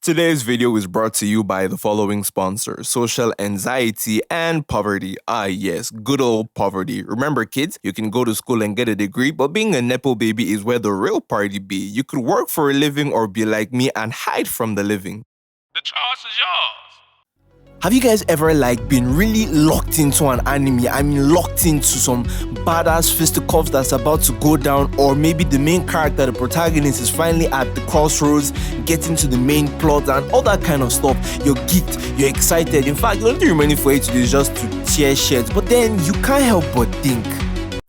Today's video is brought to you by the following sponsors: social anxiety and poverty. Ah yes, good old poverty. Remember kids, you can go to school and get a degree, but being a nepo baby is where the real party be. You could work for a living or be like me and hide from the living. The choice is yours. Have you guys ever been really locked into an anime? I mean locked into some badass fisticuffs that's about to go down, or maybe the main character, the protagonist, is finally at the crossroads, getting to the main plot and all that kind of stuff. You're geeked, you're excited. In fact, the only thing remaining for you to do is just to tear shirts, but then you can't help but think,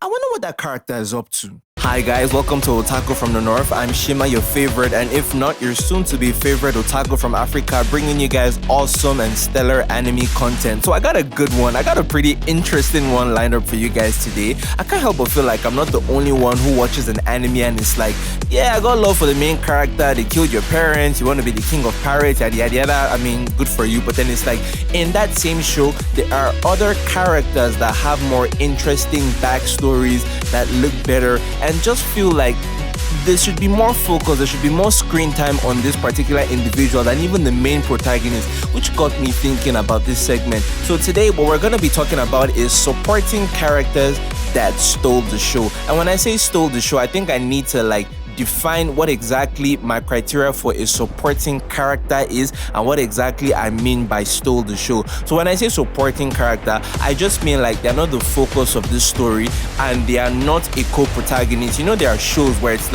I wonder what that character is up to. Hi guys, welcome to Otaku from the North. I'm Shima, your favorite, and if not, your soon-to-be favorite otaku from Africa, bringing you guys awesome and stellar anime content. So I got a good one. I got a pretty interesting one lined up for you guys today. I can't help but feel like I'm not the only one who watches an anime and it's like, yeah, I got love for the main character, they killed your parents, you want to be the king of pirates, yada yada yada. I mean, good for you, but then it's like, in that same show, there are other characters that have more interesting backstories, that look better, and just feel like there should be more focus, there should be more screen time on this particular individual than even the main protagonist, which got me thinking about this segment. So today what we're going to be talking about is supporting characters that stole the show. And when I say stole the show, I think I need to define what exactly my criteria for a supporting character is and what exactly I mean by stole the show. So when I say supporting character, I just mean they're not the focus of this story and they are not a co-protagonist. You know, there are shows where it's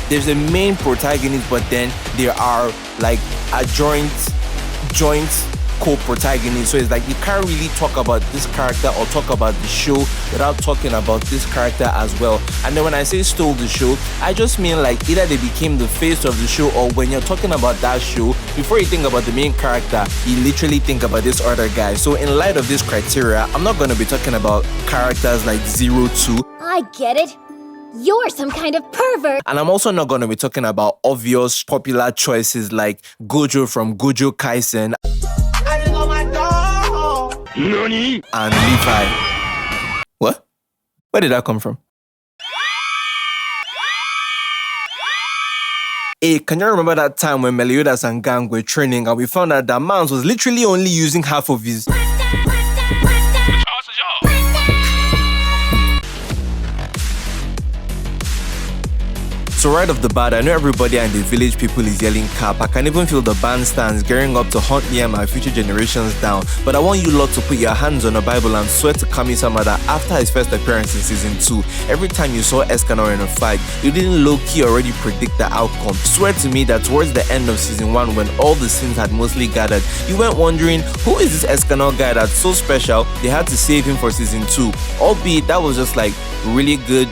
there's a main protagonist, but then there are a joint co-protagonist. So it's you can't really talk about this character or talk about the show without talking about this character as well. And then when I say stole the show, I just mean either they became the face of the show, or when you're talking about that show, before you think about the main character, you literally think about this other guy. So in light of this criteria, I'm not going to be talking about characters like 02. I get it. You're some kind of pervert. And I'm also not going to be talking about obvious popular choices like Gojo from Gojo Kaisen Nani? and Levi. What? Where did that come from? Hey, can you remember that time when Meliodas and gang were training and we found out that Mans was literally only using half of his... So right off the bat, I know everybody and the village people is yelling cap. I can even feel the bandstands gearing up to hunt me and my future generations down. But I want you lot to put your hands on the Bible and swear to Kami-sama that after his first appearance in season 2, every time you saw Escanor in a fight, you didn't low-key already predict the outcome. Swear to me that towards the end of season 1, when all the sins had mostly gathered, you went wondering, who is this Escanor guy that's so special they had to save him for season 2? Albeit that was just really good,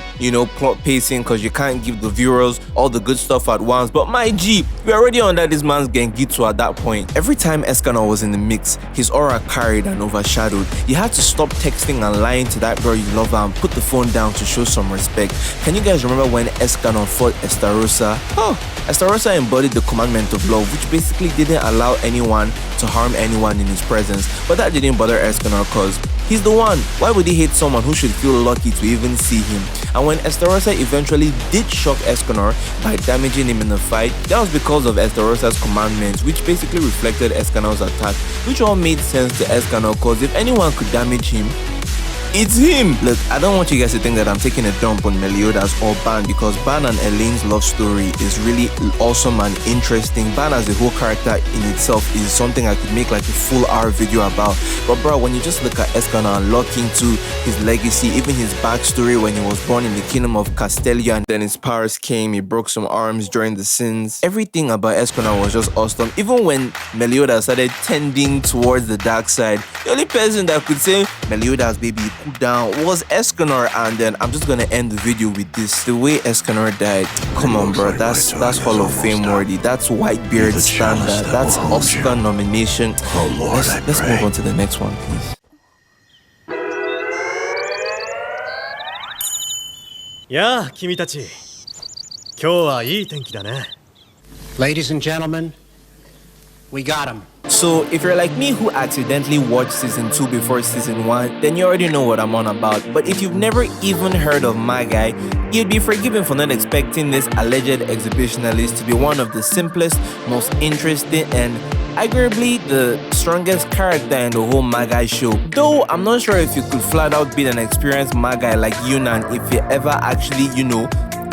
plot pacing, because you can't give the viewers all the good stuff at once. But my G, we're already under this man's Gengitsu at that point. Every time Escanor was in the mix, his aura carried and overshadowed. You had to stop texting and lying to that girl you love and put the phone down to show some respect. Can you guys remember when Escanor fought Estarossa? Oh, Estarossa embodied the commandment of love, which basically didn't allow anyone to harm anyone in his presence. But that didn't bother Escanor because he's the one. Why would he hate someone who should feel lucky to even see him? And when Estarossa eventually did shock Escanor by damaging him in the fight, that was because of Estarossa's commandments, which basically reflected Escanor's attack, which all made sense to Escanor because if anyone could damage him, it's him! Look, I don't want you guys to think that I'm taking a dump on Meliodas or Ban, because Ban and Elaine's love story is really awesome and interesting. Ban as a whole character in itself is something I could make a full hour video about. But bro, when you just look at Escanor and look into his legacy, even his backstory when he was born in the kingdom of Castelia and then his powers came, he broke some arms during the sins. Everything about Escanor was just awesome. Even when Meliodas started tending towards the dark side, the only person that could say, Meliodas baby, cool down, was Escanor. And then I'm just gonna end the video with this. The way Escanor died, come on bro, that's Hall of Fame worthy, that's Whitebeard standard, that's Oscar nomination. Let's move on to the next one, please. Yeah, 君たち。今日はいい天気だね。 Ladies and gentlemen, we got him. So if you're like me who accidentally watched season 2 before season 1, then you already know what I'm on about. But if you've never even heard of Magi, you'd be forgiven for not expecting this alleged exhibitionalist to be one of the simplest, most interesting, and arguably the strongest character in the whole Magi show. Though I'm not sure if you could flat out beat an experienced Magi like Yunan if you ever actually,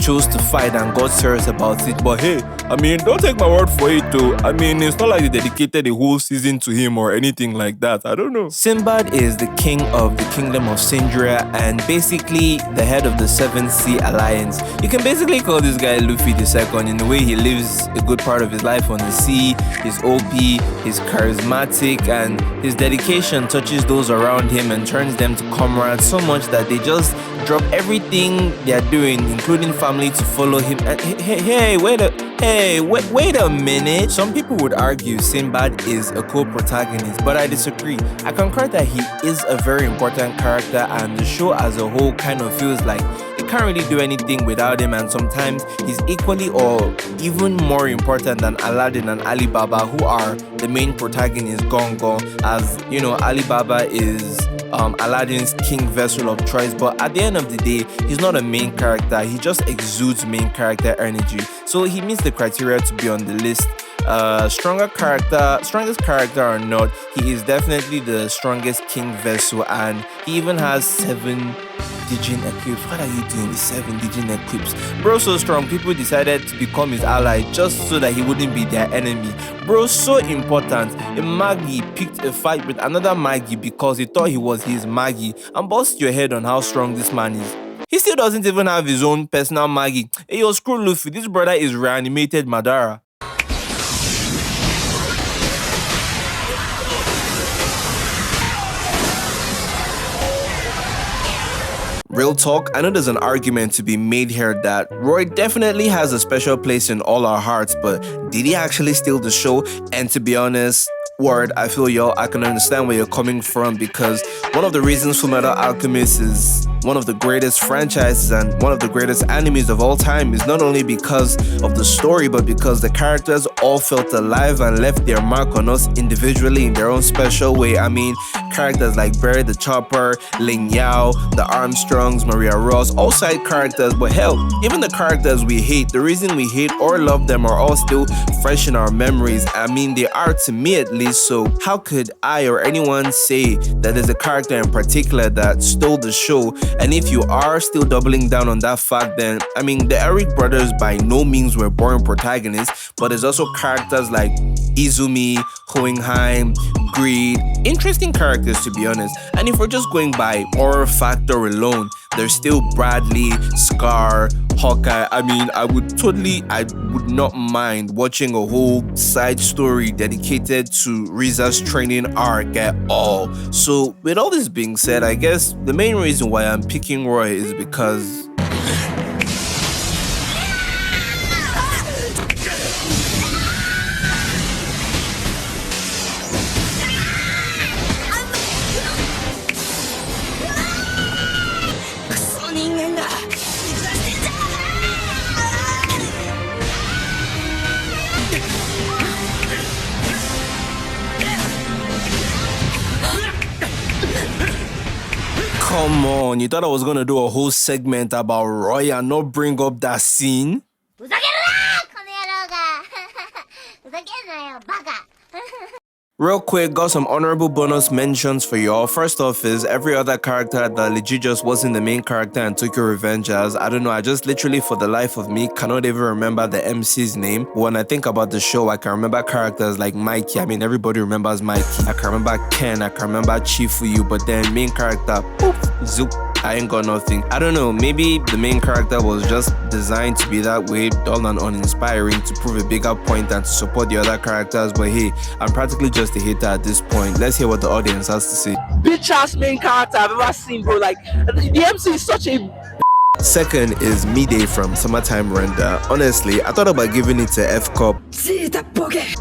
chose to fight and got serious about it. But hey, I mean, don't take my word for it though. I mean, it's not like they dedicated a whole season to him or anything like that. I don't know. Sindbad is the king of the kingdom of Sindria and basically the head of the Seven Sea Alliance. You can basically call this guy Luffy II in the way he lives a good part of his life on the sea. He's OP, he's charismatic, and his dedication touches those around him and turns them to comrades so much that they just drop everything they're doing, including family, to follow him. And wait a minute. Some people would argue Sindbad is a co-protagonist, but I disagree. I concur that he is a very important character, and the show as a whole kind of feels like it can't really do anything without him, and sometimes he's equally or even more important than Aladdin and Alibaba, who are the main protagonists gone. As you know, Alibaba is Aladdin's king vessel of choice, but at the end of the day, he's not a main character. He just exudes main character energy, so he meets the criteria to be on the list. Strongest character or not, he is definitely the strongest king vessel, and he even has 7 Dijin equips. What are you doing with 7 Dijin equips? Bro, so strong, people decided to become his ally just so that he wouldn't be their enemy. Bro, so important. A Magi picked a fight with another Magi because he thought he was his Magi, and bust your head on how strong this man is. He still doesn't even have his own personal Magi. Hey yo, screw Luffy, this brother is reanimated Madara. Real talk, I know there's an argument to be made here that Roy definitely has a special place in all our hearts, but did he actually steal the show? And to be honest, I feel y'all, I can understand where you're coming from, because one of the reasons Fullmetal Alchemist is one of the greatest franchises and one of the greatest animes of all time is not only because of the story, but because the characters all felt alive and left their mark on us individually in their own special way. I mean, characters like Barry the Chopper, Ling Yao, the Armstrongs, Maria Ross, all side characters, but hell, even the characters we hate, the reason we hate or love them are all still fresh in our memories. I mean, they are to me at least, so how could I or anyone say that there's a character in particular that stole the show? And if you are still doubling down on that fact, then I mean, the Eric brothers by no means were boring protagonists, but there's also characters like Izumi, Hohenheim, Greed, interesting characters to be honest. And if we're just going by horror factor alone, there's still Bradley, Scar, Hawkeye. I mean, I would not mind watching a whole side story dedicated to Riza's training arc at all. So with all this being said, I guess the main reason why I'm picking Roy is because come on, you thought I was gonna do a whole segment about Roy and not bring up that scene? Real quick, got some honorable bonus mentions for y'all. First off is every other character that legit just wasn't the main character and took your revenge as. I don't know, I just literally for the life of me cannot even remember the MC's name. When I think about the show, I can remember characters like Mikey. I mean, everybody remembers Mikey. I can remember Ken, I can remember Chifuyu, but then main character, poof, zoop. I ain't got nothing. I don't know, maybe the main character was just designed to be that way, dull and uninspiring, to prove a bigger point and to support the other characters, but hey, I'm practically just a hater at this point. Let's hear what the audience has to say. Bitch ass main character I've ever seen, bro. Like, the MC is such a Second is Midday from Summertime Render. Honestly, I thought about giving it to F Cup.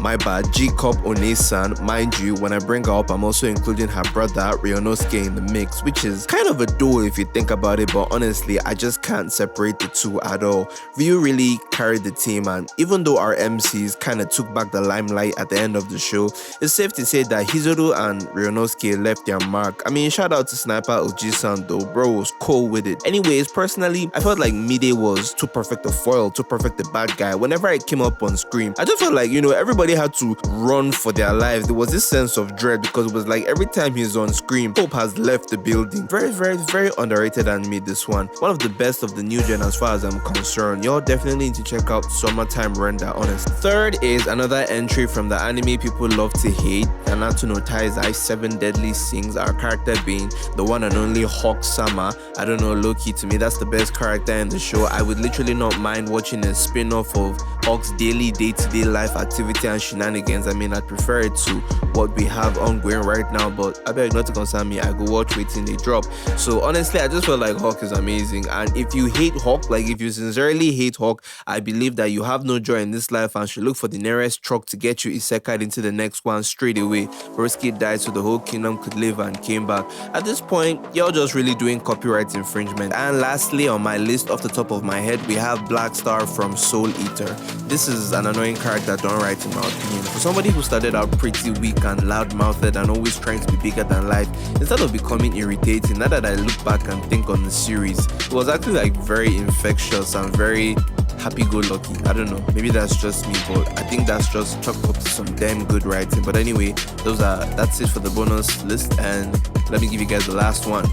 My bad, G Cup Onesan. Mind you, when I bring her up, I'm also including her brother Ryonosuke in the mix, which is kind of a duo if you think about it, but honestly, I just can't separate the two at all. Ryu really carried the team, and even though our MCs kind of took back the limelight at the end of the show, it's safe to say that Hizuru and Ryonosuke left their mark. I mean, shout out to Sniper Oji-san though, bro was cool with it. Anyways, personally, I felt like Midday was too perfect a foil, too perfect a bad guy. Whenever I came up on screen, I just felt like, everybody had to run for their lives. There was this sense of dread because it was like every time he's on screen, hope has left the building. Very, very, very underrated anime, this one. One of the best of the new gen as far as I'm concerned. Y'all definitely need to check out Summertime Render, honestly. Third is another entry from the anime people love to hate, Nanatsu no Taizai 7 Deadly Sins, our character being the one and only Hawk-sama. I don't know, low-key, to me that's the best character in the show. I would literally not mind watching a spin-off of Hawk's daily day-to-day life activity and shenanigans. I mean, I'd prefer it to what we have ongoing right now, but I beg not to concern me, I go watch waiting they drop. So honestly, I just felt like Hawk is amazing, and if you hate Hawk, like if you sincerely hate Hawk, I believe that you have no joy in this life and should look for the nearest truck to get you isekai into the next one straight away. Broski died so the whole kingdom could live and came back. At this point, y'all just really doing copyright infringement. And lastly, on my list off the top of my head, we have Black Star from Soul Eater. This is an annoying character done right in my opinion. For somebody who started out pretty weak and loud-mouthed and always trying to be bigger than life, instead of becoming irritating, now that I look back and think on the series, it was actually like very infectious and very happy-go-lucky. I don't know, maybe that's just me, but I think that's just chalked up to some damn good writing. But anyway, that's it for the bonus list, and let me give you guys the last one.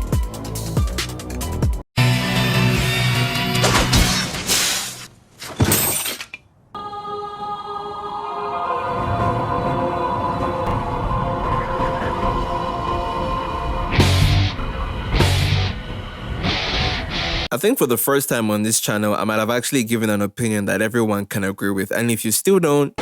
I think for the first time on this channel, I might have actually given an opinion that everyone can agree with, and if you still don't,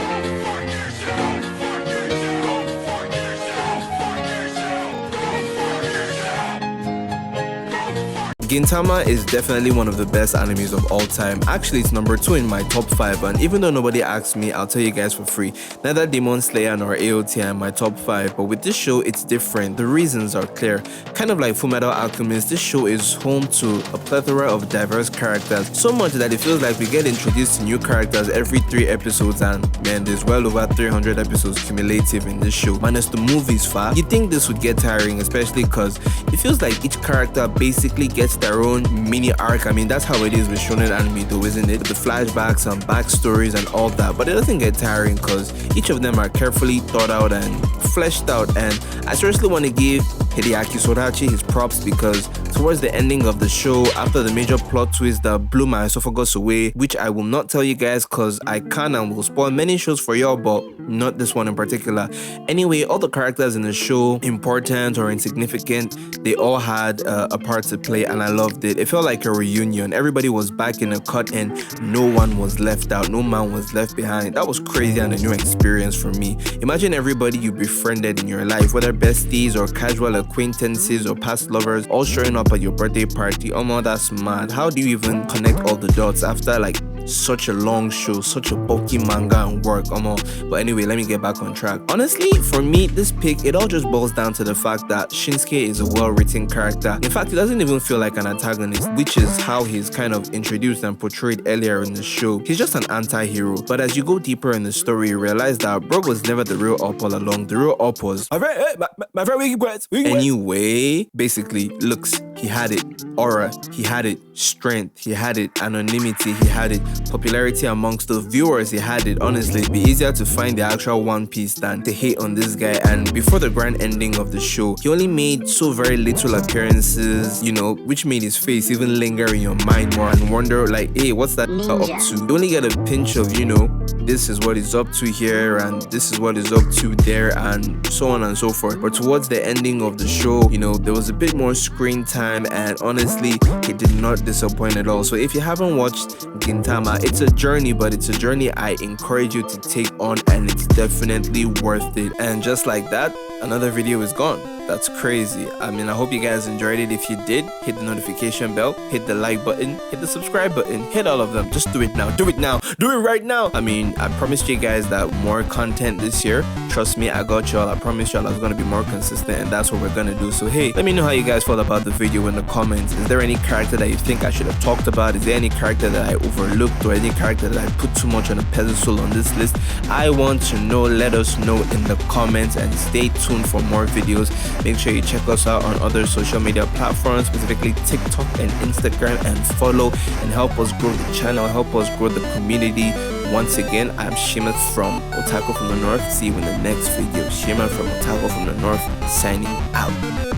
Gintama is definitely one of the best animes of all time. Actually, it's number 2 in my top 5, and even though nobody asked me, I'll tell you guys for free. Neither Demon Slayer nor AOT are in my top 5, but with this show, it's different. The reasons are clear. Kind of like Fullmetal Alchemist, this show is home to a plethora of diverse characters, so much that it feels like we get introduced to new characters every 3 episodes, and man, there's well over 300 episodes cumulative in this show. Minus the movies far, you'd think this would get tiring, especially because it feels like each character basically gets their own mini arc. I mean, that's how it is with shonen anime though, isn't it? The flashbacks and backstories and all that, but it doesn't get tiring because each of them are carefully thought out and fleshed out, and I seriously want to give Hideaki Sorachi his props because towards the ending of the show, after the major plot twist that blew my esophagus away, which I will not tell you guys because I can and will spoil many shows for y'all, but not this one in particular. Anyway, all the characters in the show, important or insignificant, they all had a part to play, and I loved it. It felt like a reunion. Everybody was back in a cut and no one was left out, no man was left behind. That was crazy and a new experience for me. Imagine everybody you befriended in your life, whether besties or casual acquaintances or past lovers, all showing up at your birthday party. Oh man, that's mad. How do you even connect all the dots after like such a long show, such a bulky manga and work? But anyway, let me get back on track. Honestly, for me, this pick, it all just boils down to the fact that Shinsuke is a well-written character. In fact, he doesn't even feel like an antagonist, which is how he's kind of introduced and portrayed earlier in the show. He's just an anti-hero, but as you go deeper in the story, you realize that bro was never the real up all along. The real up was my friend anyway, basically looks, he had it. Aura, he had it. Strength, he had it. Anonymity, he had it. Popularity amongst the viewers, he had it. Honestly, it'd be easier to find the actual One Piece than to hate on this guy. And before the grand ending of the show, he only made so very little appearances, which made his face even linger in your mind more and wonder like, hey, what's that up to? You only get a pinch of, this is what he's up to here and this is what he's up to there and so on and so forth. But towards the ending of the show, there was a bit more screen time, and honestly, it did not disappoint at all. So if you haven't watched Gintama, it's a journey, but it's a journey I encourage you to take on, and it's definitely worth it. And just like that, another video is gone. That's crazy. I mean, I hope you guys enjoyed it. If you did, hit the notification bell, hit the like button, hit the subscribe button, hit all of them. Just do it now. Do it now. Do it right now. I mean, I promised you guys that more content this year. Trust me, I got y'all. I promised y'all I was going to be more consistent, and that's what we're going to do. So, hey, let me know how you guys felt about the video in the comments. Is there any character that you think I should have talked about? Is there any character that I overlooked, or any character that I put too much on a pedestal on this list? I want to know. Let us know in the comments, and stay tuned for more videos. Make sure you check us out on other social media platforms, specifically TikTok and Instagram, and follow and help us grow the channel, help us grow the community. Once again, I'm Seamus from Otaku from the North. See you in the next video. Seamus from Otaku from the North, signing out.